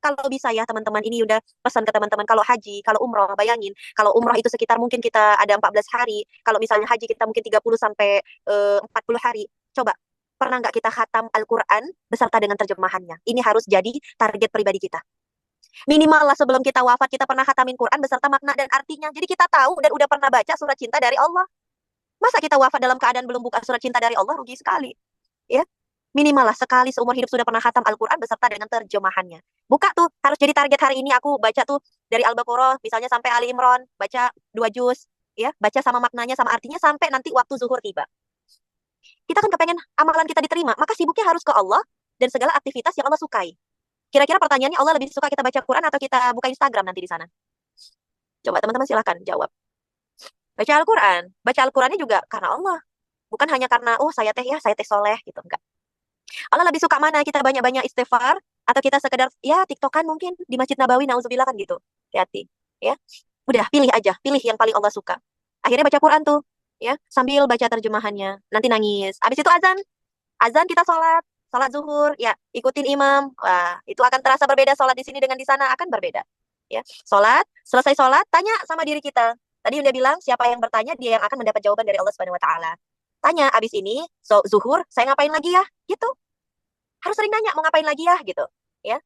Kalau bisa ya teman-teman, ini udah pesan ke teman-teman, kalau haji, kalau umroh, bayangin, kalau umroh itu sekitar mungkin kita ada 14 hari, kalau misalnya haji kita mungkin 30 sampai 40 hari. Coba, pernah nggak kita khatam Al-Quran beserta dengan terjemahannya? Ini harus jadi target pribadi kita. Minimal lah sebelum kita wafat, kita pernah khatamin Quran beserta makna dan artinya. Jadi kita tahu dan udah pernah baca surat cinta dari Allah. Masa kita wafat dalam keadaan belum buka surat cinta dari Allah? Rugi sekali. Ya, minimal lah sekali seumur hidup sudah pernah khatam Al-Quran beserta dengan terjemahannya. Buka tuh, harus jadi target hari ini. Aku baca tuh dari Al-Baqarah, misalnya sampai Ali Imran, baca 2 juz, ya, baca sama maknanya, sama artinya, sampai nanti waktu zuhur tiba. Kita kan kepengen amalan kita diterima, maka sibuknya harus ke Allah dan segala aktivitas yang Allah sukai. Kira-kira pertanyaannya, Allah lebih suka kita baca Quran atau kita buka Instagram nanti di sana? Coba teman-teman silahkan jawab. Baca Al-Quran. Baca Al-Qurannya juga karena Allah. Bukan hanya karena, oh saya teh ya, saya teh soleh gitu. Enggak. Allah lebih suka mana? Kita banyak-banyak istighfar atau kita sekedar ya TikTokan mungkin di Masjid Nabawi, nauzubillah kan gitu. Hati-hati, ya. Udah pilih aja, pilih yang paling Allah suka. Akhirnya baca Quran tuh, ya, sambil baca terjemahannya. Nanti nangis. Habis itu azan, azan kita sholat, sholat zuhur, ya, ikutin imam. Wah, itu akan terasa berbeda, sholat di sini dengan di sana akan berbeda. Ya, sholat, selesai sholat, tanya sama diri kita. Tadi udah bilang, siapa yang bertanya, dia yang akan mendapat jawaban dari Allah Subhanahu Wa Taala. Tanya, abis ini, zuhur, saya ngapain lagi ya? Gitu. Harus sering nanya, mau ngapain lagi ya? Gitu. Ya.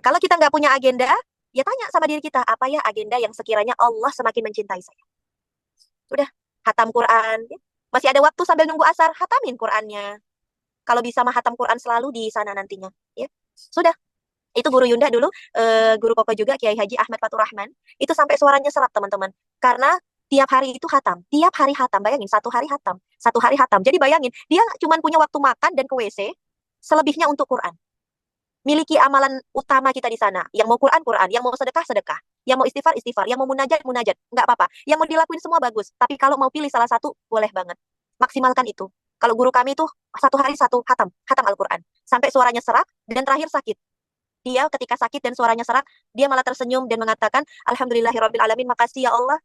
Kalau kita nggak punya agenda, ya tanya sama diri kita, apa ya agenda yang sekiranya Allah semakin mencintai saya. Udah, hatam Quran. Ya. Masih ada waktu sambil nunggu asar, hatamin Qurannya. Kalau bisa mah hatam Quran selalu di sana nantinya. Ya. Sudah. Itu guru Yunda dulu, guru Koko juga, Kiai Haji Ahmad Fatur Rahman. Itu sampai suaranya serap, teman-teman. Karena tiap hari itu hatam. Tiap hari hatam. Bayangin, satu hari hatam. Satu hari hatam. Jadi bayangin, dia cuma punya waktu makan dan ke WC, selebihnya untuk Quran. Miliki amalan utama kita di sana. Yang mau Quran, Quran. Yang mau sedekah, sedekah. Yang mau istighfar, istighfar. Yang mau munajat, munajat. Nggak apa-apa. Yang mau dilakuin semua bagus. Tapi kalau mau pilih salah satu, boleh banget. Maksimalkan itu. Kalau guru kami itu satu hari satu hatam, hatam Al-Quran. Sampai suaranya serak dan terakhir sakit. Dia ketika sakit dan suaranya serak, dia malah tersenyum dan mengatakan, Alhamdulillahirabbil alamin, makasih ya Allah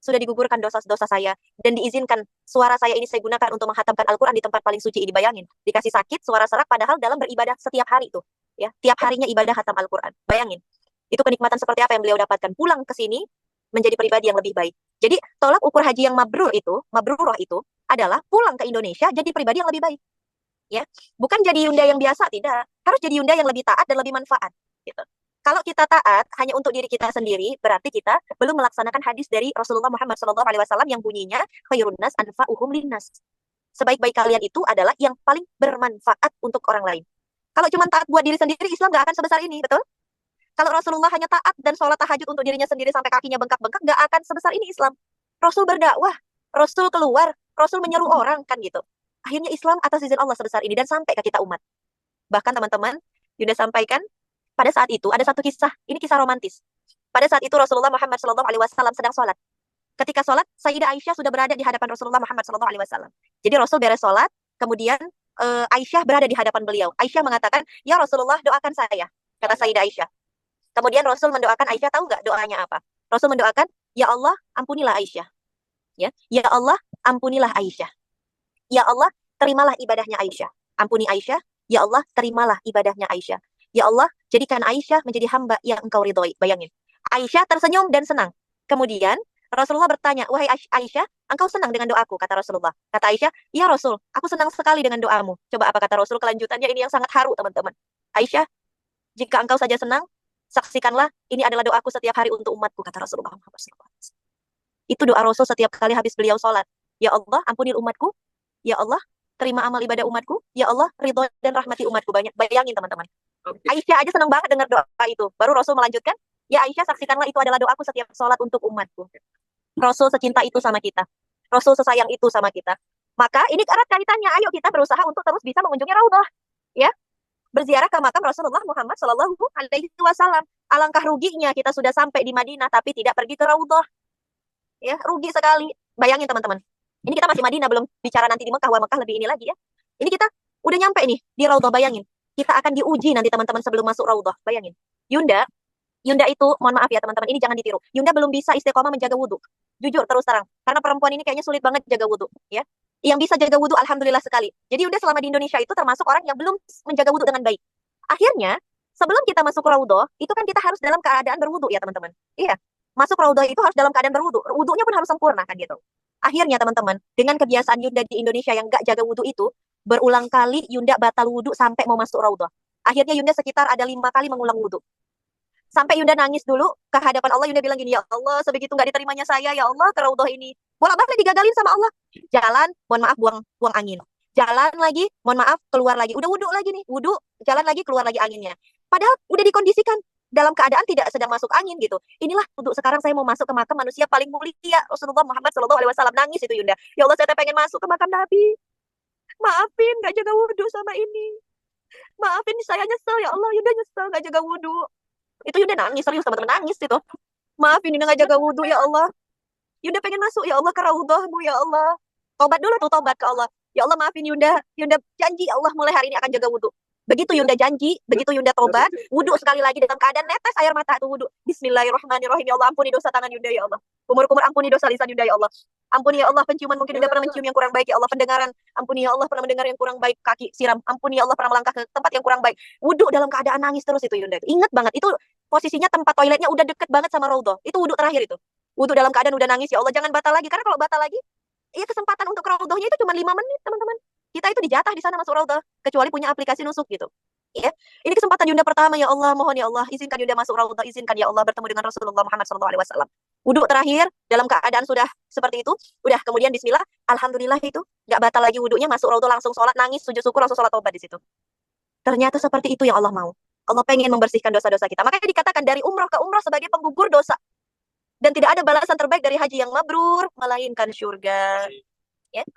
sudah digugurkan dosa-dosa saya dan diizinkan suara saya ini saya gunakan untuk menghatamkan Al-Quran di tempat paling suci ini. Bayangin, dikasih sakit, suara serak, padahal dalam beribadah setiap hari itu, ya, tiap harinya ibadah hatam Al-Quran. Bayangin, itu kenikmatan seperti apa yang beliau dapatkan. Pulang ke sini menjadi pribadi yang lebih baik. Jadi tolak ukur haji yang mabruroh itu adalah pulang ke Indonesia jadi pribadi yang lebih baik. Ya, bukan jadi Yunda yang biasa, tidak. Harus jadi Yunda yang lebih taat dan lebih manfaat. Gitu. Kalau kita taat hanya untuk diri kita sendiri, berarti kita belum melaksanakan hadis dari Rasulullah Muhammad SAW yang bunyinya khairun nas anfa'uhum linnas. Sebaik-baik kalian itu adalah yang paling bermanfaat untuk orang lain. Kalau cuma taat buat diri sendiri, Islam nggak akan sebesar ini, betul? Kalau Rasulullah hanya taat dan sholat tahajud untuk dirinya sendiri sampai kakinya bengkak-bengkak, nggak akan sebesar ini Islam. Rasul berdakwah, Rasul keluar, Rasul menyeru orang, kan gitu. Akhirnya Islam atas izin Allah sebesar ini dan sampai ke kita umat. Bahkan teman-teman, Yunda sampaikan, pada saat itu ada satu kisah, ini kisah romantis. Pada saat itu Rasulullah Muhammad SAW sedang sholat. Ketika sholat, Sayyidah Aisyah sudah berada di hadapan Rasulullah Muhammad SAW. Jadi Rasul beres sholat, kemudian Aisyah berada di hadapan beliau. Aisyah mengatakan, ya Rasulullah doakan saya, kata Sayyidah Aisyah. Kemudian Rasul mendoakan Aisyah, tahu nggak doanya apa? Rasul mendoakan, ya Allah ampunilah Aisyah. Ya Allah ampunilah Aisyah. Ya Allah, terimalah ibadahnya Aisyah. Ampuni Aisyah. Ya Allah, terimalah ibadahnya Aisyah. Ya Allah, jadikan Aisyah menjadi hamba yang engkau ridhoi. Bayangin. Aisyah tersenyum dan senang. Kemudian Rasulullah bertanya, wahai Aisyah, engkau senang dengan doaku? Kata Rasulullah. Kata Aisyah, ya Rasul, aku senang sekali dengan doamu. Coba apa kata Rasul kelanjutannya, ini yang sangat haru teman-teman. Aisyah, jika engkau saja senang, saksikanlah ini adalah doaku setiap hari untuk umatku, kata Rasulullah Muhammad SAW. Itu doa Rasul setiap kali habis beliau sholat. Ya Allah, ampuni umatku. Ya Allah, terima amal ibadah umatku. Ya Allah, ridho dan rahmati umatku. Banyak. Bayangin teman-teman. Okay. Aisyah aja senang banget dengar doa itu. Baru Rasul melanjutkan, ya Aisyah, saksikanlah itu adalah doaku setiap sholat untuk umatku. Rasul secinta itu sama kita. Rasul sesayang itu sama kita. Maka ini erat kaitannya. Ayo kita berusaha untuk terus bisa mengunjungi Raudhah. Ya, berziarah ke makam Rasulullah Muhammad SAW. Alangkah ruginya kita sudah sampai di Madinah tapi tidak pergi ke Raudhah. Ya, rugi sekali. Bayangin teman-teman. Ini kita masih Madinah, belum bicara nanti di Mekah. Wah, Mekah lebih ini lagi ya. Ini kita udah nyampe nih di Raudhah, bayangin. Kita akan diuji nanti teman-teman sebelum masuk Raudhah. Bayangin. Yunda itu, mohon maaf ya teman-teman, ini jangan ditiru. Yunda belum bisa istiqomah menjaga wudhu. Jujur, terus terang. Karena perempuan ini kayaknya sulit banget jaga wudhu. Ya. Yang bisa jaga wudhu, alhamdulillah sekali. Jadi Yunda selama di Indonesia itu termasuk orang yang belum menjaga wudhu dengan baik. Akhirnya, Sebelum kita masuk raudhah, itu kan kita harus dalam keadaan berwudu ya teman-teman. Iya, masuk raudhah itu harus dalam keadaan berwudu. Wudunya pun harus sempurna kan gitu. Akhirnya teman-teman, dengan kebiasaan Yunda di Indonesia yang gak jaga wudu itu, berulang kali Yunda batal wudu sampai mau masuk raudhah. Akhirnya Yunda sekitar ada 5 kali mengulang wudu. Sampai Yunda nangis dulu ke hadapan Allah. Yunda bilang gini, ya Allah, sebegitu nggak diterimanya saya, ya Allah, ke raudhah ini. Bolak-balik digagalin sama Allah. Jalan, mohon maaf, buang angin. Jalan lagi, mohon maaf, keluar lagi. Udah wudhu lagi nih, wudhu, jalan lagi, keluar lagi anginnya. Padahal udah dikondisikan dalam keadaan tidak sedang masuk angin gitu. Inilah untuk sekarang saya mau masuk ke makam manusia paling mulia, Rasulullah Muhammad SAW. Nangis itu Yunda. Ya Allah, saya pengen masuk ke makam Nabi. Maafin, nggak jaga wudhu sama ini. Maafin, saya nyesel ya Allah. Yunda nyesel nggak jaga wudhu. Itu Yunda nangis, serius teman-teman, nangis itu. Maafin Yunda nggak jaga wudhu ya Allah. Yunda pengen masuk ya Allah ke raudhahmu ya Allah. Tobat dulu tuh, tobat ke Allah. Ya Allah, maafin Yunda. Yunda janji ya Allah mulai hari ini akan jaga wudhu. Begitu Yunda janji, begitu Yunda tobat, wudhu sekali lagi dalam keadaan netes air mata itu wudhu. Bismillahirrahmanirrahim. Ya Allah, ampuni dosa tangan Yunda ya Allah. Umur-umur ampuni dosa lisan Yunda ya Allah. Ampuni ya Allah, penciuman mungkin Yunda pernah mencium yang kurang baik ya Allah. Pendengaran, ampuni ya Allah, pernah mendengar yang kurang baik. Kaki siram, ampuni ya Allah, pernah melangkah ke tempat yang kurang baik. Wudhu dalam keadaan nangis terus itu Yunda. Ingat banget, itu posisinya tempat toiletnya udah deket banget sama raudhah. Itu wudhu terakhir itu. Wudhu dalam keadaan udah nangis, ya Allah jangan batal lagi. Karena kalau batal lagi, ya kesempatan untuk raudhahnya itu cuma 5 menit teman-teman. Kita itu dijatah di sana masuk raudhah. Kecuali punya aplikasi nusuk gitu. Ya, ini kesempatan Yunda pertama ya Allah, mohon ya Allah, izinkan Yunda masuk raudhah, izinkan ya Allah bertemu dengan Rasulullah Muhammad SAW. Wudhu terakhir dalam keadaan sudah seperti itu, udah kemudian Bismillah, alhamdulillah itu nggak batal lagi wudhunya, masuk raudhah langsung sholat, nangis, sujud syukur, langsung sholat tobat di situ. Ternyata seperti itu yang Allah mau. Allah pengen membersihkan dosa-dosa kita. Makanya dikatakan dari umrah ke umrah sebagai penggugur dosa. Dan tidak ada balasan terbaik dari haji yang mabrur, melainkan surga. Ya.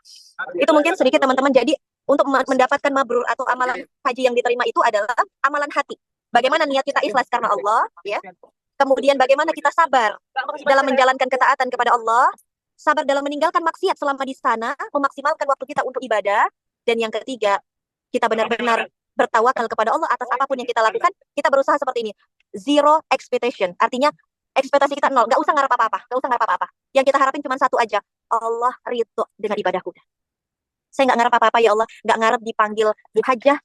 Itu mungkin sedikit teman-teman. Jadi untuk mendapatkan mabrur atau amalan haji yang diterima itu adalah amalan hati. Bagaimana niat kita ikhlas karena Allah, ya. Kemudian bagaimana kita sabar dalam menjalankan ketaatan kepada Allah, sabar dalam meninggalkan maksiat selama di sana, memaksimalkan waktu kita untuk ibadah, dan yang ketiga, kita benar-benar bertawakal kepada Allah atas apapun yang kita lakukan. Kita berusaha seperti ini, zero expectation, artinya ekspektasi kita nol, nggak usah ngarep apa-apa, nggak usah ngarep apa-apa. Yang kita harapin cuma satu aja, Allah ridho dengan ibadahku. Saya nggak ngarep apa-apa ya Allah, nggak ngarep dipanggil hajah,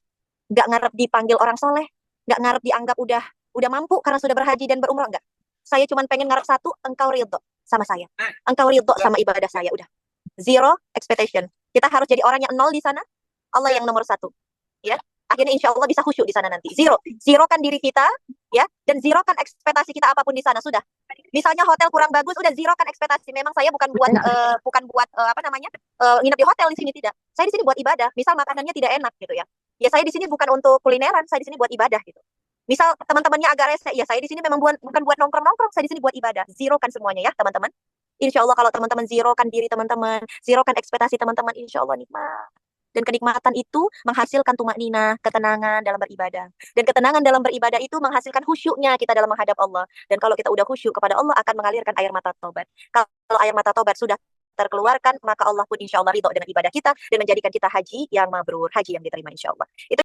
nggak ngarep dipanggil orang soleh, nggak ngarep dianggap udah mampu karena sudah berhaji dan berumrah, nggak. Saya cuma pengen ngarep satu, engkau ridho sama saya, engkau ridho sama ibadah saya, udah. Zero expectation. Kita harus jadi orang yang nol di sana, Allah yang nomor satu, ya. Akhirnya insya Allah bisa khusyuk di sana nanti. Zero kan diri kita, ya, dan zero kan ekspektasi kita apapun di sana, sudah. Misalnya hotel kurang bagus, udah zero kan ekspektasi. Memang saya bukan buat apa namanya nginep di hotel di sini, tidak. Saya di sini buat ibadah. Misal makanannya tidak enak gitu ya. Ya saya di sini bukan untuk kulineran, saya di sini buat ibadah gitu. Misal teman-temannya agak rese, ya saya di sini memang bukan buat nongkrong-nongkrong, saya di sini buat ibadah. Zero kan semuanya ya teman-teman. Insya Allah kalau teman-teman zero kan diri teman-teman, zero kan ekspektasi teman-teman, insya Allah nikmat. Dan kenikmatan itu menghasilkan tumakninah, ketenangan dalam beribadah. Dan ketenangan dalam beribadah itu menghasilkan khusyuknya kita dalam menghadap Allah. Dan kalau kita udah khusyuk kepada Allah, akan mengalirkan air mata taubat. Kalau air mata taubat sudah terkeluarkan, maka Allah pun insya Allah ridho dengan ibadah kita dan menjadikan kita haji yang mabrur, haji yang diterima insya Allah. Itu